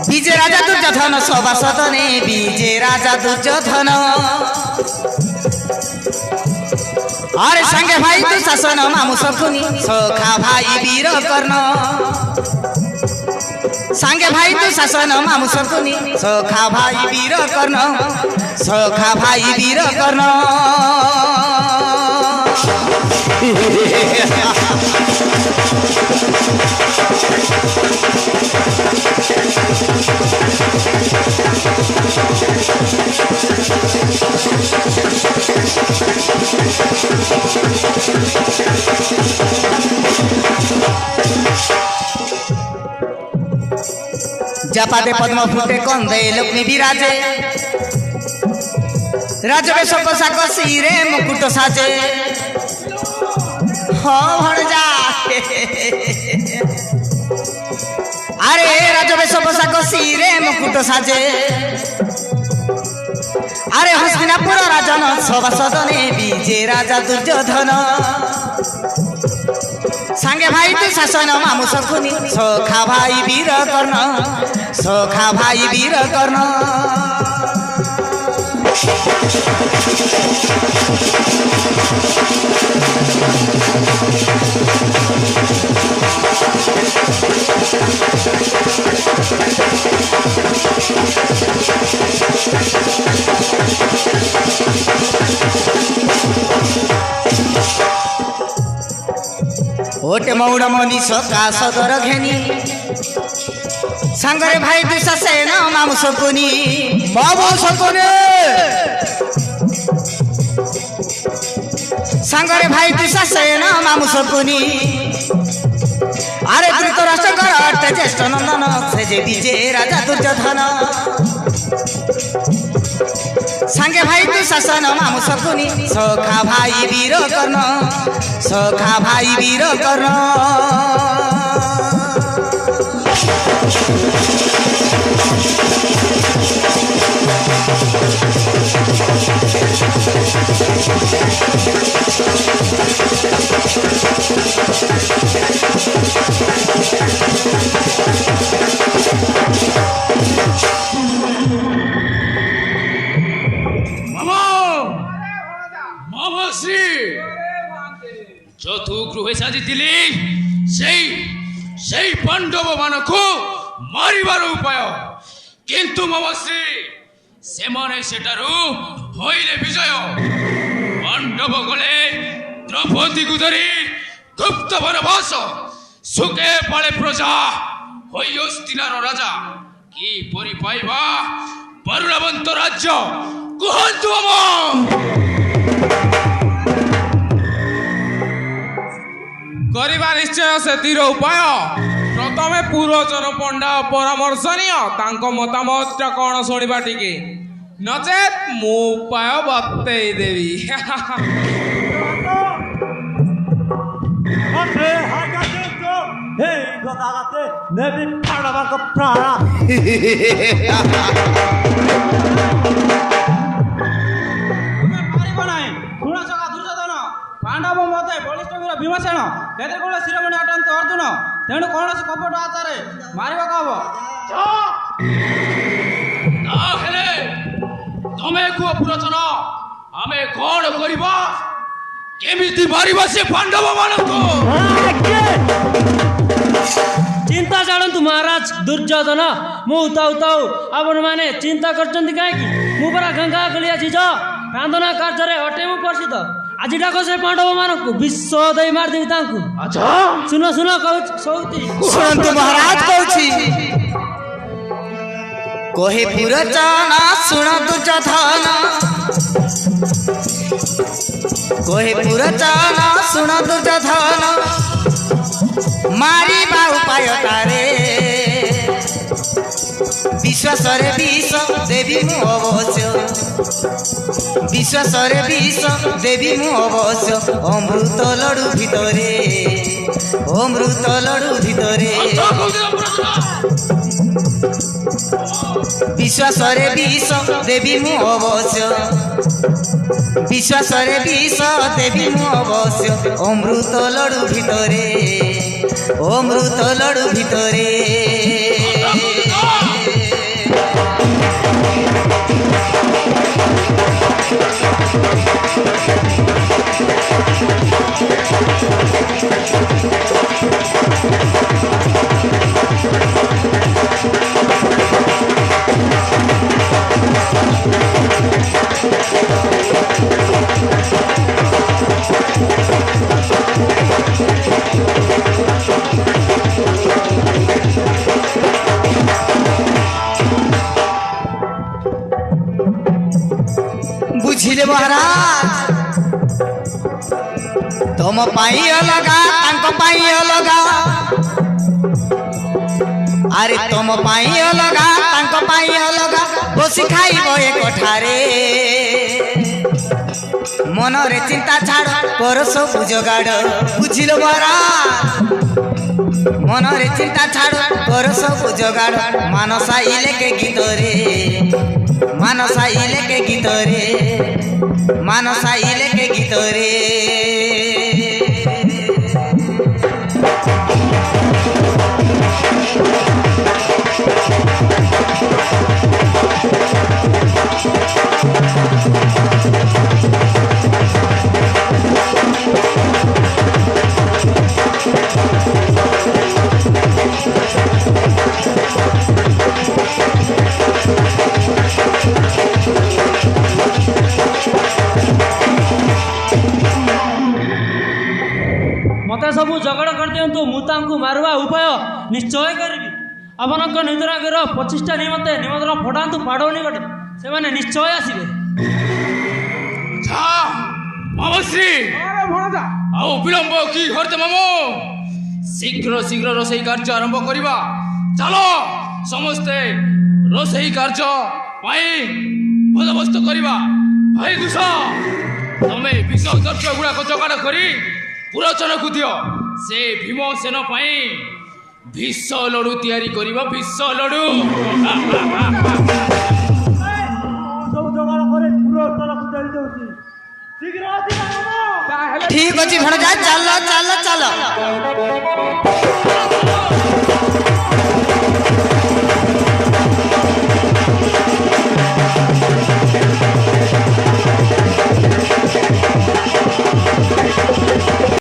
বিজে রাজা দুর্যোধন সভাসদনে বিজে রাজা দুর্যোধন আর সঙ্গে ভাই তু শাসন মামু শকুনি সখা ভাই বীর কর্ণ সঙ্গে ভাই তু শাসন মামু শকুনি সখা ভাই বীর কর্ণ সখা ভাই বীর কর্ণ जपादे पद्म फुटे कंदे लक्ष्मी विराजे राजवेश पोशाक सिरे मुकुट साजे भणजा अरे राजवेश पोशाक सिरे मुकुट साजे अरे हस्तिनापुर राजन सभासदने विजे राजा दुर्योधन सांगे भाई तू शासन मामू शकुनी सखा भाई वीर कर्ण सखा भाई वीर कर्ण ओटे मौड़ मनी सका सदर घेनी सांगरे भाई दुसा सेन मामू शकुनी सांगरे भाई दुसा सेन मामू शकुनी अरे धृतराष्ट्र ज्येष्ठ नंदन से जे विजे राजा दुर्योधन सांगे भाई तू शासन मामू शकुनी सखा भाई वीर कर्ण सखा भाई वीर कर्ण जो तू गृह साजिली पांडव मान को मारिबार उपाय किंतु ममश्री से माने सेटारू होइले विजय पांडव गले द्रौपदी को धरी गुप्त वनवास सुखे पाले प्रजा होई हस्तिनार राजा की परि पाइबा बरुणवंत राज्य कुहंतु करिबा निश्चय से तीर उपाय प्रथमे पुरोचन पंडा परामर्श नियो तांको मतामत कौन शुणा टिके नचेत मो उपाय बतई देवी पांडव मत बलिष्ठ वीर भीमसेन केते कोले शिरोमणि अटंत अर्जुन तेणु कौन से कपट आचारे मारिबा कहब तमे को पुरचन आमे कौन करिबा केमिति मारिबा से पांडव मानको चिंता छाड़ू महाराज दुर्योधन मु उताऊ आपण मैंने चिंता कर कहीं परा गंगा गलिया चीज रांधना कार्य अटे मु प्रसिद्ध आज डाक से पांडव मान को विश्व दई मारदेवी तांकु अच्छा सुनो सुनो कहू सौती शुणु महाराज कहूँ कहे पुरचन शुण दुर्योधन कहे पुरचन शुण दुर्योधन मारिबा उपाय तारे विश्वासरे विष देवी मु अवश्य विश्वासरे विष देवी मु अवश्य अमृत लडू भितरे अमृत लडू भितरे विश्वासरे विष देवी मु अवश्य विश्वासरे विष देवी मु अवश्य अमृत लडू भितरे अमृत लडू भितरे बुझिले महाराज तुम पाई अलगा तांको पाई अलगा अरे तुम पाई अलगा तांको पाई अलगा बसी खाइब एक ठारे मनरे चिंता छाड़ कर सब जोगाड़ बुझिलो महाराज मनरे चिंता छाड़ कर सब जोगाड़ मानसा इले के गीतरे मानसा इले के गीतरे मानसा इले के गीतरे मत सब झगड़ा कर दिंतु मुझे मारवा उपाय निश्चय करी अपन निद्रागर 25टा निमंते निमंत्रण फटातु पाड़ो निकटे से निश्चय आसवे मामश्री आओ विलंब की करते मामो शीघ्र शीघ्र रोषेई कार्य आरंभ करिबा चलो समस्ते रोषेई कार्य पाई बंदोबस्त करिबा भाई दुष तमे विष द्रव्य गुड़ाक जोगाड़ करी पुरचन को दियो से भीमसेन पाई विष लडू तैयारी करिबा विष लडू ठीक अच्छी भण जा चल चल चल